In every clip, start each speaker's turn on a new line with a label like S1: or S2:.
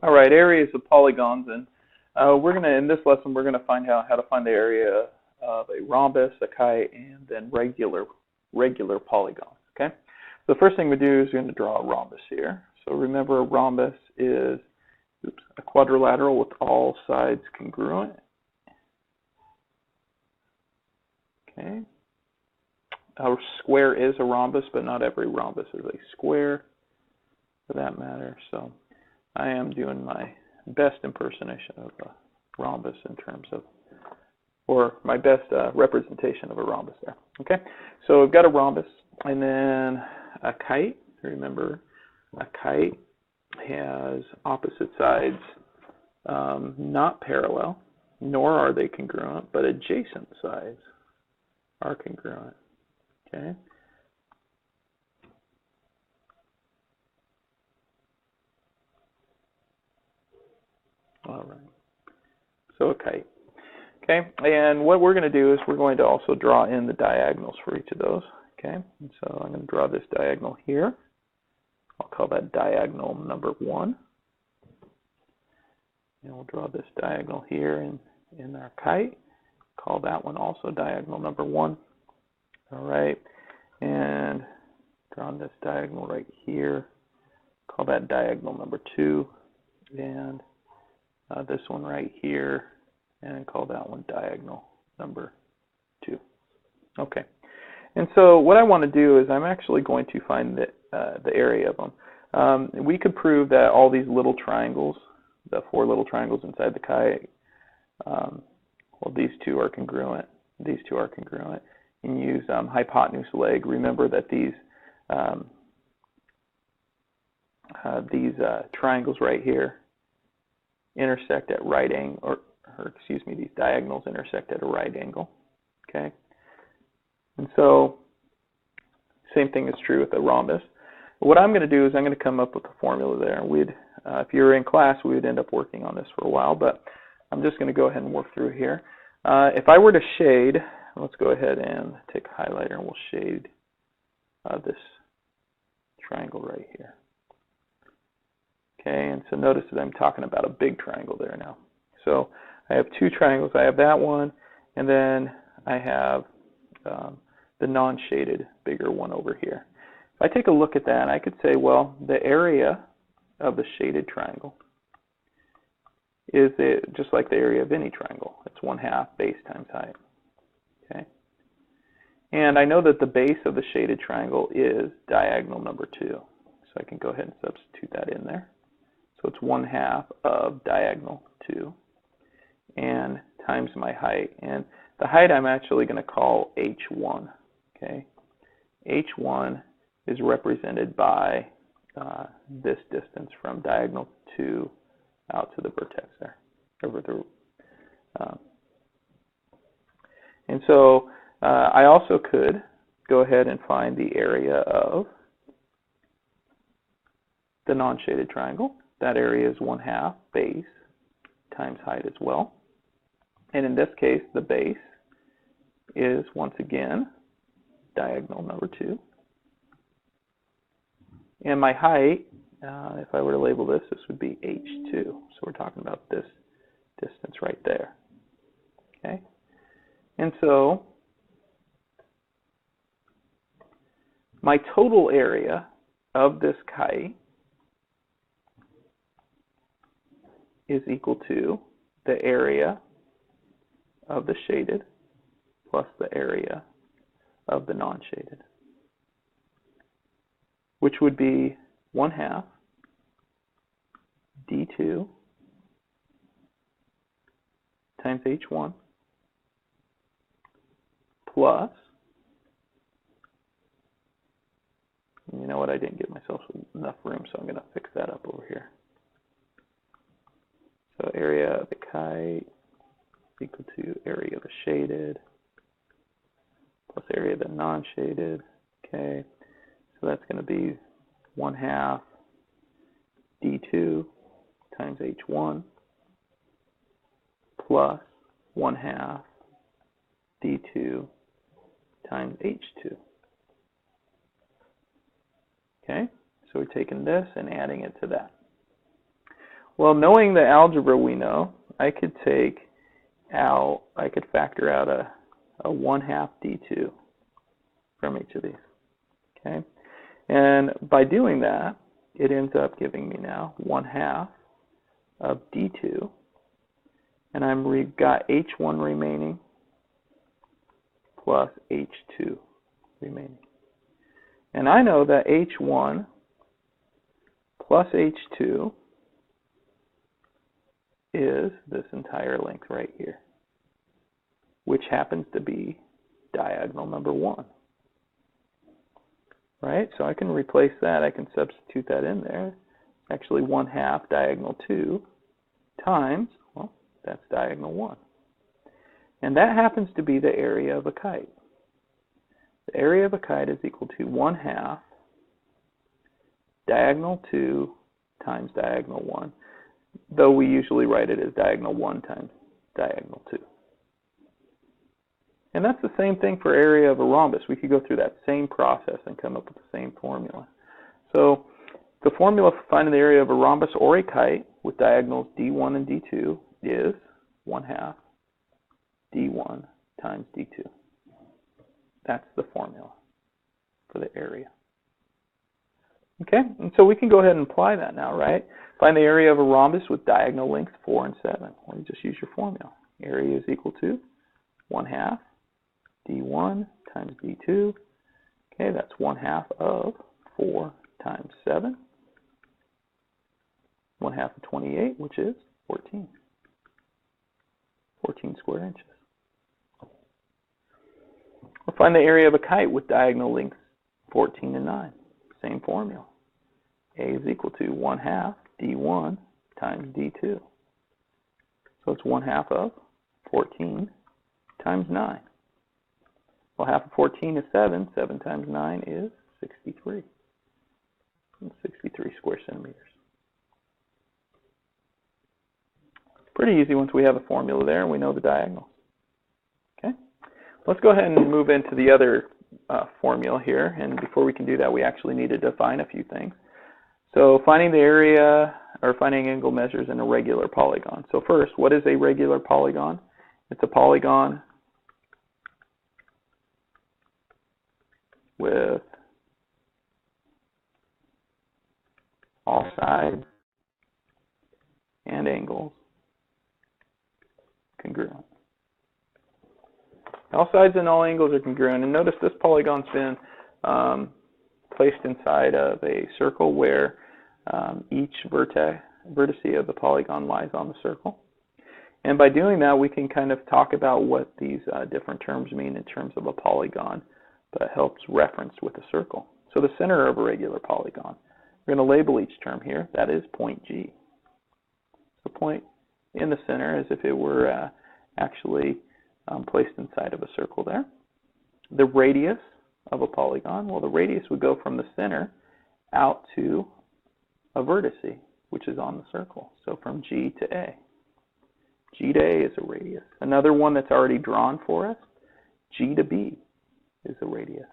S1: All right, areas of polygons, and in this lesson we're gonna find out how to find the area of a rhombus, a kite, and then regular polygons. Okay, so the first thing we do is we're going to draw a rhombus here. So remember, a rhombus is a quadrilateral with all sides congruent. Okay, a square is a rhombus, but not every rhombus is a square, for that matter. So I am doing my best impersonation of a rhombus in terms of, or my best representation of a rhombus there. Okay, so we've got a rhombus, and then a kite. Remember, a kite has opposite sides not parallel, nor are they congruent, but adjacent sides are congruent. Okay. All right. So a kite. Okay, and what we're going to do is we're going to also draw in the diagonals for each of those. Okay, and so I'm going to draw this diagonal here. I'll call that diagonal number 1. And we'll draw this diagonal here in our kite. Call that one also diagonal number 1. All right, and drawing this diagonal right here. Call that diagonal number 2. And this one right here, and call that one diagonal number 2. Okay, and so what I want to do is I'm actually going to find the area of them. We could prove that all these little triangles, the 4 little triangles inside the kite, well, these two are congruent. These two are congruent. And use hypotenuse leg. Remember that these triangles right here intersect at right angle, or excuse me, these diagonals intersect at a right angle. Okay, and so same thing is true with a rhombus. What I'm going to do is I'm going to come up with a formula there. If you were in class, we would end up working on this for a while, but I'm just going to go ahead and work through here. If I were to shade, let's go ahead and take a highlighter and we'll shade this triangle right here. Okay, and so notice that I'm talking about a big triangle there now. So I have 2 triangles. I have that one, and then I have the non-shaded bigger one over here. If I take a look at that, I could say, well, the area of the shaded triangle is just like the area of any triangle. It's 1/2 base times height. Okay, and I know that the base of the shaded triangle is diagonal number 2, so I can go ahead and substitute that in there. So it's 1/2 of diagonal 2 and times my height. And the height I'm actually going to call H1. Okay, H1 is represented by this distance from diagonal 2 out to the vertex there. And so I also could go ahead and find the area of the non-shaded triangle. That area is 1/2 base times height as well. And in this case, the base is, once again, diagonal number 2. And my height, if I were to label this, this would be H2. So we're talking about this distance right there. Okay? And so my total area of this kite is equal to the area of the shaded plus the area of the non-shaded, which would be 1/2 D2 times H1 plus, you know what, I didn't give myself enough room, so I'm going to fix that up over here. So area of the kite equal to area of the shaded plus area of the non-shaded. Okay, so that's going to be 1/2 D2 times H1 plus 1/2 D2 times H2. Okay, so we're taking this and adding it to that. Well, knowing the algebra we know, I could factor out a 1/2 d2 from each of these. Okay, and by doing that, it ends up giving me now 1/2 of d2, and I've got h1 remaining plus h2 remaining. And I know that h1 plus h2 is this entire length right here, which happens to be diagonal number 1. Right? So I can replace that. I can substitute that in there. Actually 1/2 diagonal 2 times, well, that's diagonal 1. And that happens to be the area of a kite. The area of a kite is equal to 1/2 diagonal 2 times diagonal 1, though we usually write it as diagonal 1 times diagonal 2. And that's the same thing for area of a rhombus. We could go through that same process and come up with the same formula. So the formula for finding the area of a rhombus or a kite with diagonals d1 and d2 is 1/2 d1 times d2. That's the formula for the area. Okay, and so we can go ahead and apply that now, right? Find the area of a rhombus with diagonal lengths 4 and 7. Well, you just use your formula. Area is equal to 1/2 d1 times d2. Okay, that's 1/2 of 4 times 7. 1/2 of 28, which is 14. 14 square inches. We'll find the area of a kite with diagonal lengths 14 and 9. Same formula. A is equal to 1/2 d1 times d2. So it's 1/2 of 14 times 9. Well, half of 14 is 7. 7 times 9 is 63. And 63 square centimeters. Pretty easy once we have a formula there and we know the diagonals. Okay, let's go ahead and move into the other formula here. And before we can do that, we actually need to define a few things. So finding the area or finding angle measures in a regular polygon. So first, what is a regular polygon? It's a polygon with all sides and angles congruent. All sides and all angles are congruent. And notice this polygon's been placed inside of a circle where each vertex of the polygon lies on the circle. And by doing that, we can kind of talk about what these different terms mean in terms of a polygon, but it helps reference with a circle. So the center of a regular polygon, we're going to label each term here. That is point G. The point in the center as if it were actually placed inside of a circle there. The radius of a polygon, well, the radius would go from the center out to a vertice, which is on the circle. So from G to A. G to A is a radius. Another one that's already drawn for us, G to B is a radius.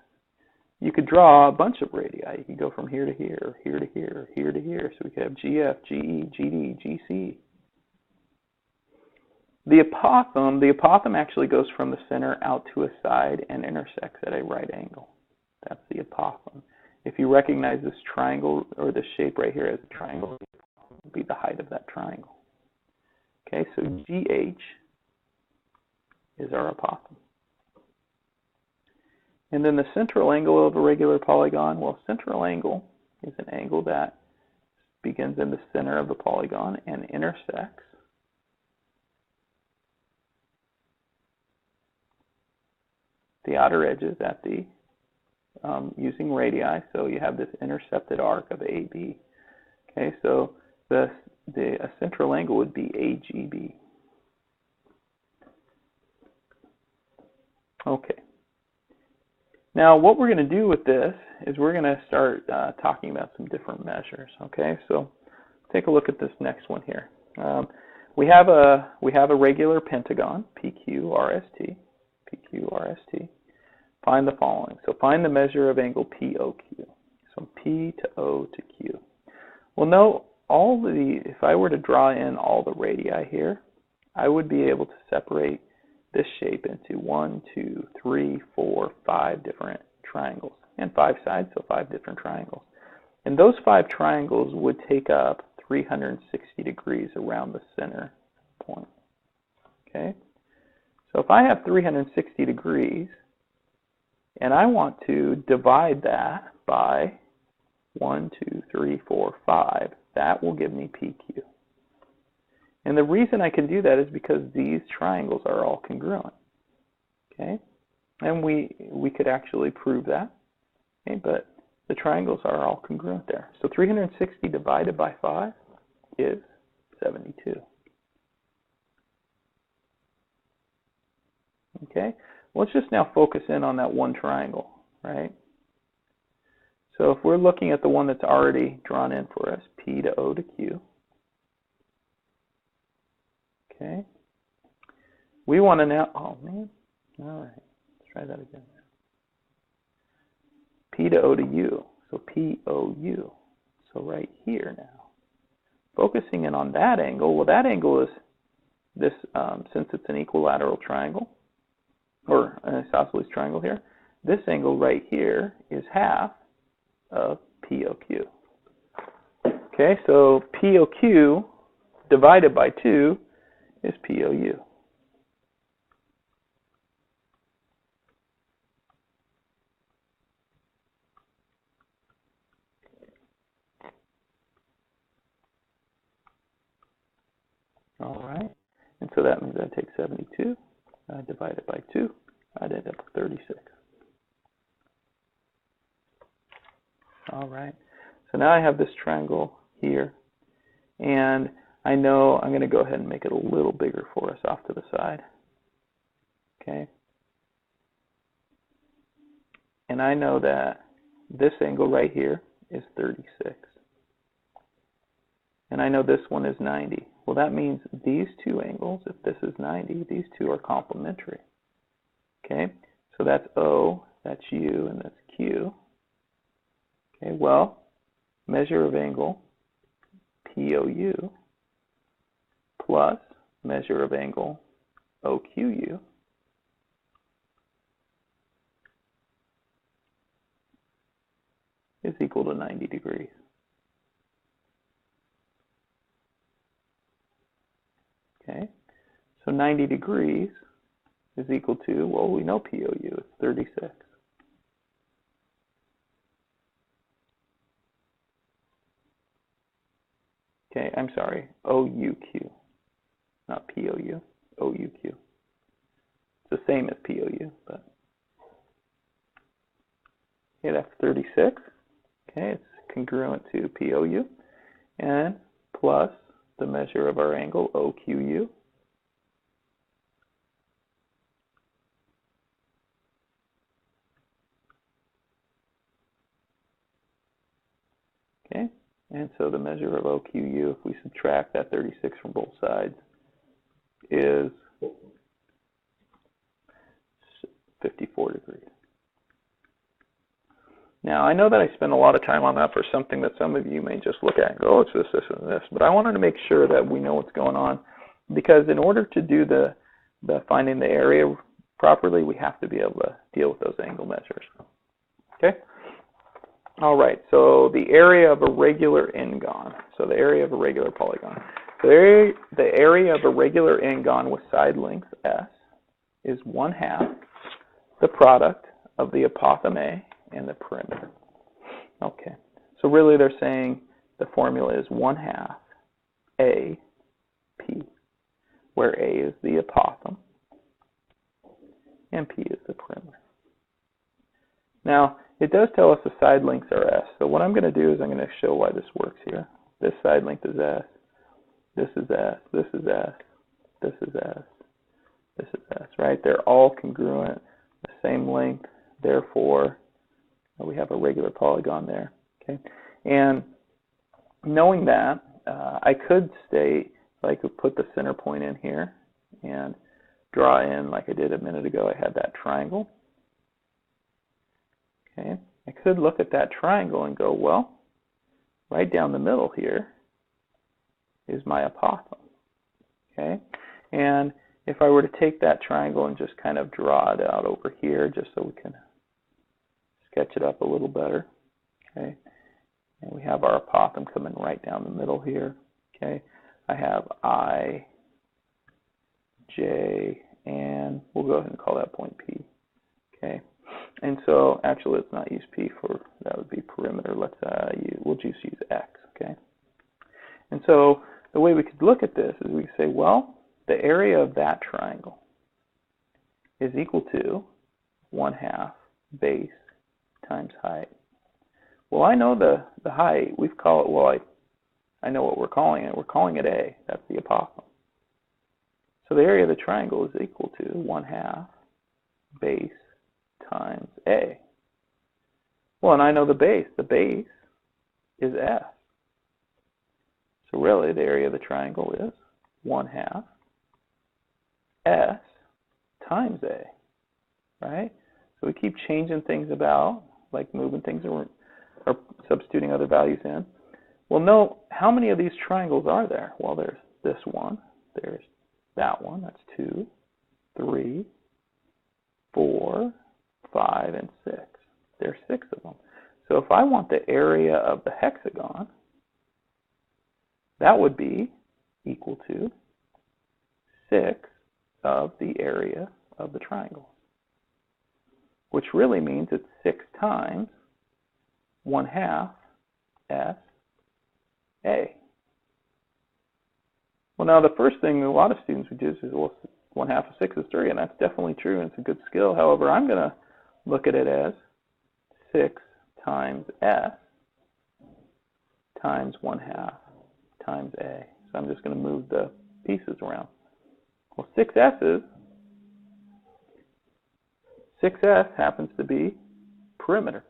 S1: You could draw a bunch of radii. You could go from here to here, here to here, here to here. So we could have GF, GE, GD, GC. The apothem actually goes from the center out to a side and intersects at a right angle. That's the apothem. If you recognize this triangle or this shape right here as a triangle, it would be the height of that triangle. Okay, so GH is our apothem. And then the central angle of a regular polygon, well, central angle is an angle that begins in the center of the polygon and intersects the outer edges at the using radii. So you have this intercepted arc of AB. Okay, so a central angle would be AGB. Okay. Now, what we're going to do with this is we're going to start talking about some different measures. Okay, so take a look at this next one here. We have a regular pentagon, PQRST. PQRST. Find the following. So find the measure of angle POQ. So P to O to Q. Well, if I were to draw in all the radii here, I would be able to separate this shape into 1, 2, 3, 4, 5 different triangles, and 5 sides, so 5 different triangles. And those 5 triangles would take up 360 degrees around the center point. Okay? So if I have 360 degrees, and I want to divide that by 1, 2, 3, 4, 5, that will give me PQ. And the reason I can do that is because these triangles are all congruent. Okay? And we could actually prove that. Okay? But the triangles are all congruent there. So 360 divided by 5 is 72. Okay? Let's just now focus in on that one triangle, right? So if we're looking at the one that's already drawn in for us, P to O to Q, okay? We want to now, oh man, all right, let's try that again. P to O to U, so P-O-U, so right here now. Focusing in on that angle, well that angle is this, since it's an equilateral triangle, or an isosceles triangle here, this angle right here is half of POQ. Okay, so POQ divided by 2 is POU. All right, and so that means I take 72, divide it by 2, I'd end up with 36. All right, so now I have this triangle here, and I know I'm going to go ahead and make it a little bigger for us off to the side. Okay, and I know that this angle right here is 36. And I know this one is 90. Well, that means these two angles, if this is 90, these two are complementary. Okay, so that's O, that's U, and that's Q. Okay, well, measure of angle POU plus measure of angle OQU is equal to 90 degrees. Okay, so 90 degrees is equal to, well, we know POU, it's 36. Okay, I'm sorry, OUQ, not POU, OUQ. It's the same as POU, but okay, that's 36. Okay, it's congruent to POU, and plus the measure of our angle OQU. Okay, and so the measure of OQU, if we subtract that 36 from both sides, is 54 degrees. Now, I know that I spend a lot of time on that for something that some of you may just look at and go, oh, it's this, this, and this. But I wanted to make sure that we know what's going on, because in order to do the finding the area properly, we have to be able to deal with those angle measures. Okay? All right, so the area of a regular n-gon. So the area of a regular polygon. The area of a regular n-gon with side length S is 1/2 the product of the apothem and the perimeter. Okay, so really they're saying the formula is 1/2 A P, where A is the apothem and P is the perimeter. Now, it does tell us the side lengths are S, so what I'm going to do is I'm going to show why this works here. This side length is S, this is S, this is S, this is S, this is S, right? They're all congruent, the same length, therefore we have a regular polygon there. Okay, and knowing that, I could state, I could put the center point in here and draw in, like I did a minute ago, I had that triangle. Okay, I could look at that triangle and go, well, right down the middle here is my apothem. Okay? And if I were to take that triangle and just kind of draw it out over here, just so we can sketch it up a little better. Okay? And we have our apothem coming right down the middle here. Okay? I have I, J, and we'll go ahead and call that point P. Okay? And so, actually, let's not use P for, that would be perimeter. We'll just use X. Okay? And so, the way we could look at this is we could say, well, the area of that triangle is equal to 1/2 base times height. Well, I know the height. We've called it, well, I know what we're calling it. We're calling it A. That's the apothem. So the area of the triangle is equal to 1/2 base times A. Well, and I know the base. The base is S. So really, the area of the triangle is 1/2 S times A, right? So we keep changing things about, like moving things around, or substituting other values in. Well, note, how many of these triangles are there? Well, there's this one, there's that one, that's 2, 3, 4, 5, and 6. There's 6 of them. So if I want the area of the hexagon, that would be equal to 6 of the area of the triangle, which really means it's 6 times 1/2 S A. Well, now the first thing a lot of students would do is, well, 1/2 of 6 is 3, and that's definitely true, and it's a good skill. However, I'm going to look at it as 6 times S times 1/2 times A. So I'm just going to move the pieces around. Well, 6S happens to be perimeter.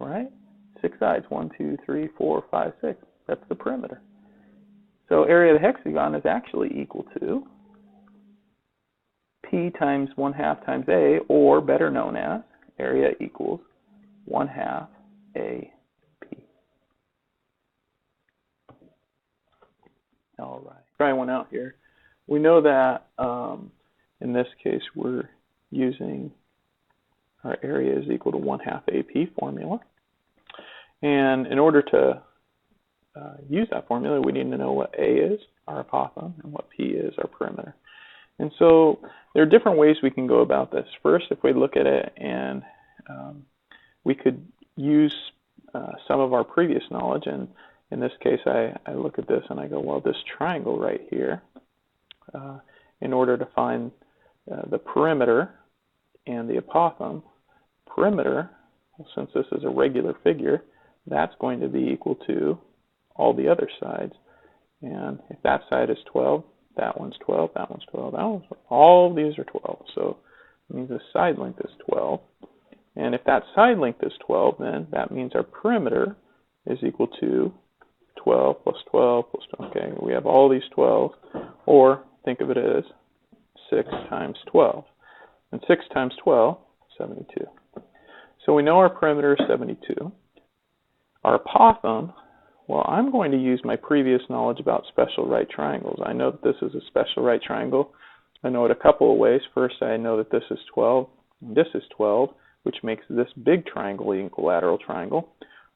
S1: Right? 6 sides, 1, 2, 3, 4, 5, 6. That's the perimeter. So area of the hexagon is actually equal to P times 1/2 times A, or better known as area equals 1/2 AP. All right. Try one out here. We know that in this case we're using our area is equal to 1/2 AP formula. And in order to use that formula, we need to know what A is, our apothem, and what P is, our perimeter. And so there are different ways we can go about this. First, if we look at it and we could use some of our previous knowledge, and in this case I look at this and I go, well, this triangle right here, in order to find the perimeter and the apothem, perimeter, well, since this is a regular figure, that's going to be equal to all the other sides. And if that side is 12, that one's 12, that one's 12, that one's 12. All of these are 12. So it means the side length is 12. And if that side length is 12, then that means our perimeter is equal to 12 plus 12 plus 12. Okay, we have all these 12, or think of it as 6 times 12. And 6 times 12, 72. So we know our perimeter is 72. Our apothem, well, I'm going to use my previous knowledge about special right triangles. I know that this is a special right triangle. I know it a couple of ways. First, I know that this is 12, and this is 12, which makes this big triangle an equilateral triangle.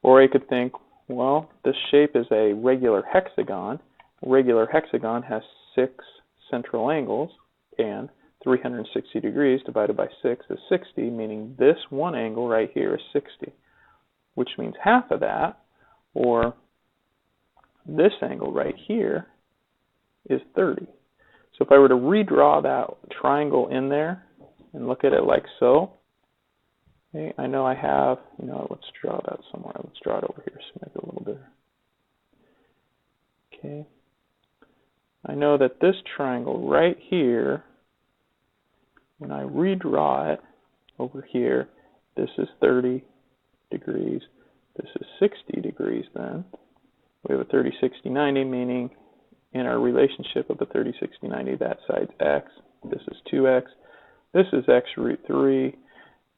S1: Or I could think, well, this shape is a regular hexagon. A regular hexagon has 6 central angles, and 360 degrees divided by 6 is 60, meaning this one angle right here is 60, which means half of that, or this angle right here, is 30. So if I were to redraw that triangle in there and look at it like so, okay, I know I have, let's draw that somewhere. Let's draw it over here so make it a little bigger. Okay. I know that this triangle right here, when I redraw it over here, this is 30 degrees, this is 60 degrees then. We have a 30, 60, 90, meaning in our relationship of the 30, 60, 90, that side's x, this is 2x, this is x root 3,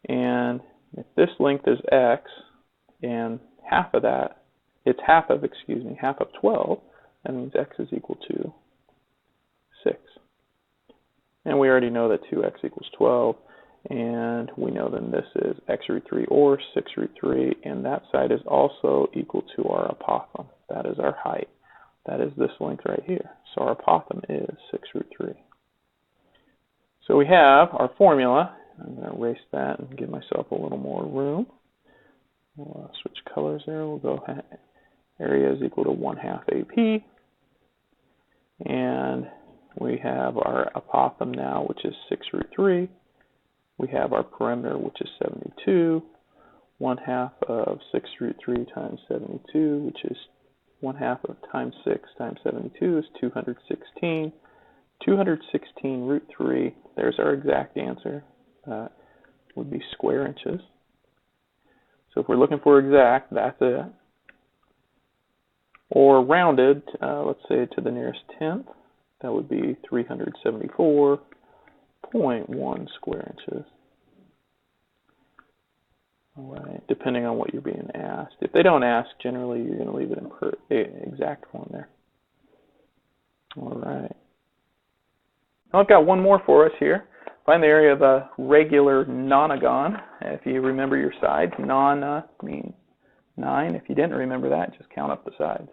S1: and if this length is x, and half of that, it's half of 12, that means x is equal to 6. And we already know that 2x equals 12, and we know then this is x root 3 or 6 root 3, and that side is also equal to our apothem. That is our height. That is this length right here. So our apothem is 6 root 3. So we have our formula. I'm going to erase that and give myself a little more room. We'll switch colors there. We'll go area is equal to 1/2 AP. And we have our apothem now, which is 6 root 3. We have our perimeter, which is 72. 1/2 of 6 root 3 times 72, which is 1/2 of times 6 times 72 is 216. 216 root 3, there's our exact answer. Would be square inches. So if we're looking for exact, that's it. Or rounded, let's say to the nearest tenth, that would be 374.1 square inches. All right, depending on what you're being asked. If they don't ask, generally you're going to leave it in exact form there. All right. Now I've got one more for us here. Find the area of a regular nonagon. If you remember your sides, non means 9. If you didn't remember that, just count up the sides.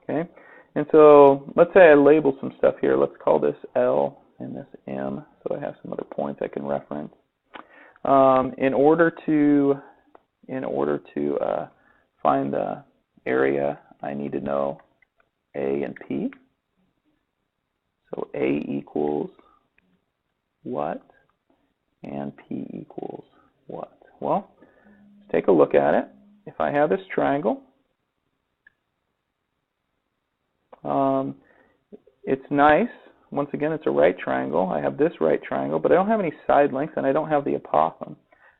S1: Okay. And so let's say I label some stuff here. Let's call this L and this M, so I have some other points I can reference. In order to find the area, I need to know A and P. So A equals what, and P equals what? Well, let's take a look at it. If I have this triangle, it's nice. Once again, it's a right triangle. I have this right triangle, but I don't have any side lengths, and I don't have the apothem.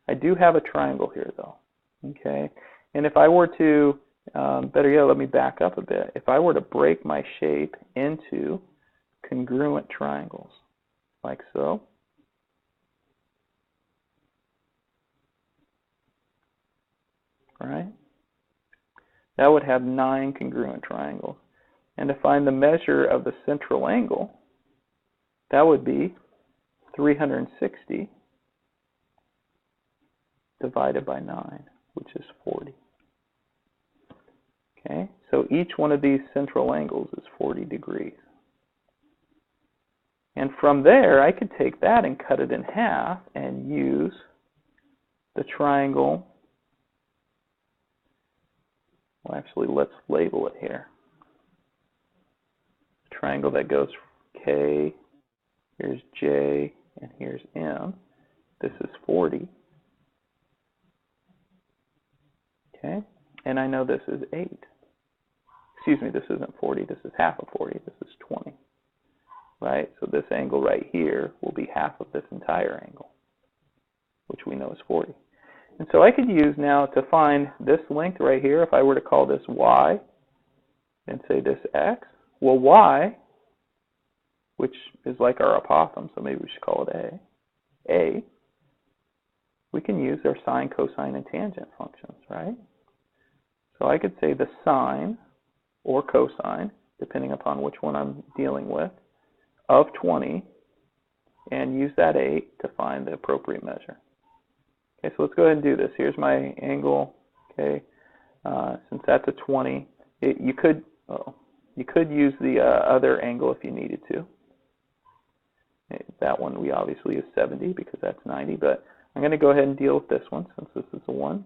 S1: I do have a triangle here, though. Okay, and if I were to, better yet, let me back up a bit. If I were to break my shape into congruent triangles, like so, right? That would have 9 congruent triangles. And to find the measure of the central angle, that would be 360 divided by 9, which is 40. Okay, so each one of these central angles is 40 degrees. And from there, I could take that and cut it in half and use the triangle. Well, actually, let's label it here. The triangle that goes K, here's J, and here's M. This is 40. Okay, and I know this is 8. Excuse me, this isn't 40. This is half of 40. This is 20. Right? So this angle right here will be half of this entire angle, which we know is 40. And so I could use now to find this length right here, if I were to call this Y and say this X, well, Y, which is like our apothem, so maybe we should call it A, we can use our sine, cosine, and tangent functions, right? So I could say the sine or cosine, depending upon which one I'm dealing with, of 20, and use that 8 to find the appropriate measure. Okay, so let's go ahead and do this. Here's my angle. Okay, since that's a 20, you could use the other angle if you needed to. That one we obviously use 70 because that's 90, but I'm going to go ahead and deal with this one since this is a 1.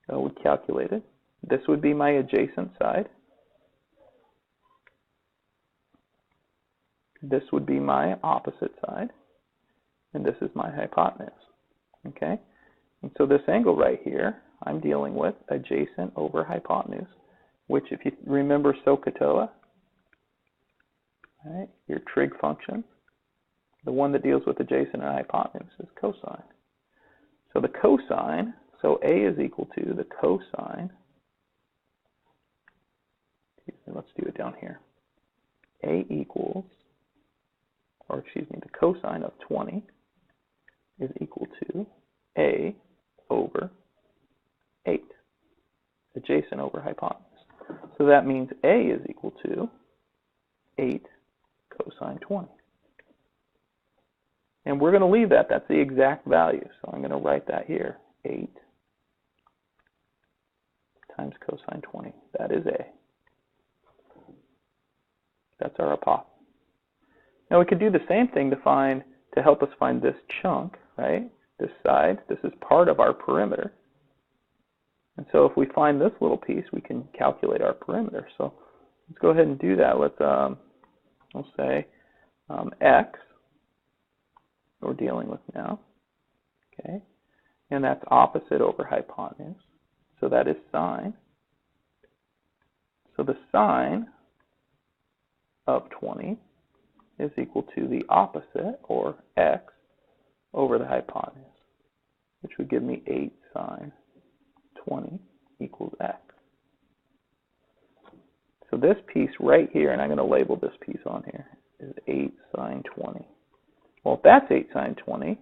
S1: So we calculate it. This would be my adjacent side. This would be my opposite side, and this is my hypotenuse. Okay, and so this angle right here, I'm dealing with adjacent over hypotenuse, which, if you remember SOHCAHTOA, right, your trig function, the one that deals with adjacent and hypotenuse is cosine. So the cosine, so A is equal to the cosine, let's do it down here, A equals, or excuse me, the cosine of 20 is equal to A over 8. adjacent over hypotenuse. So that means A is equal to 8 cosine 20. And we're going to leave that. That's the exact value. So I'm going to write that here. 8 times cosine 20. That is A. That's our hypotenuse. Now we could do the same thing to help us find this chunk, right? This side. This is part of our perimeter. And so if we find this little piece, we can calculate our perimeter. So let's go ahead and do that. We'll say X we're dealing with now. Okay. And that's opposite over hypotenuse. So that is sine. So the sine of 20 is equal to the opposite, or X, over the hypotenuse, which would give me 8 sine 20 equals X. So this piece right here, and I'm going to label this piece on here, is 8 sine 20. Well, if that's 8 sine 20,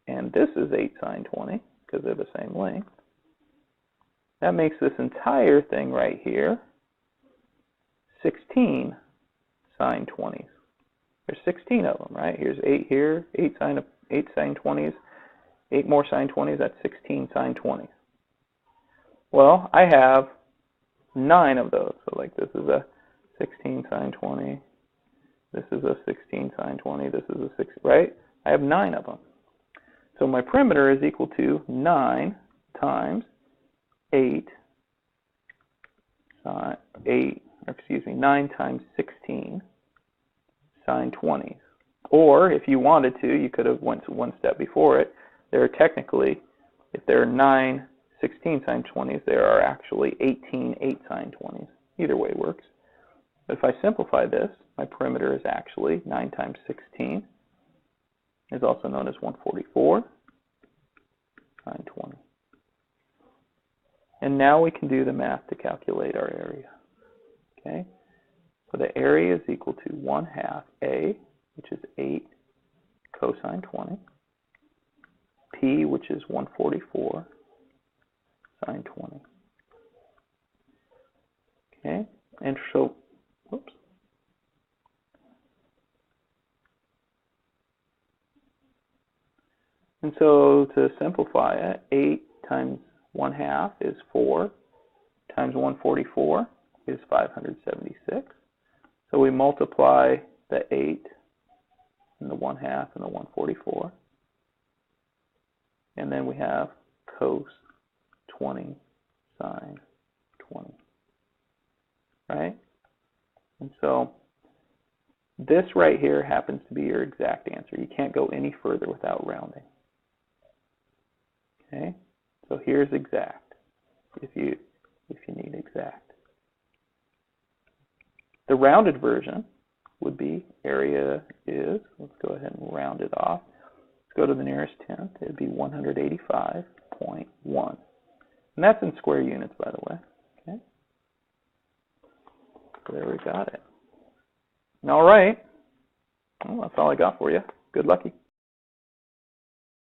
S1: and this is 8 sine 20, because they're the same length, that makes this entire thing right here 16 sine 20s. There's 16 of them, right? Here's 8 here, 8 sine 20s, 8 more sine 20s, that's 16 sine 20s. Well, I have 9 of those. So like this is a 16 sine 20, this is a 16 sine 20, this is a 6, right? I have 9 of them. So my perimeter is equal to 9 times 9 times 16 sine 20s. Or if you wanted to, you could have went one step before it. There are technically, if there are 9 16 sine 20s, there are actually 18 8 sine 20s. Either way works. But if I simplify this, my perimeter is actually 9 times 16, is also known as 144 sine 20. And now we can do the math to calculate our area. Okay? So the area is equal to 1/2 A, which is 8 cosine 20, P, which is 144 sine 20. Okay? And so, whoops. And so to simplify it, 8 times 1/2 is 4, times 144 is 576. So we multiply the 8 and the 1/2 and the 144. And then we have cos 20 sine 20. Right? And so this right here happens to be your exact answer. You can't go any further without rounding. Okay? So here's exact, if you need exact. The rounded version would be area is, let's go ahead and round it off. Let's go to the nearest tenth. It would be 185.1. And that's in square units, by the way. Okay? So there we got it. All right. Well, that's all I got for you. Good lucky.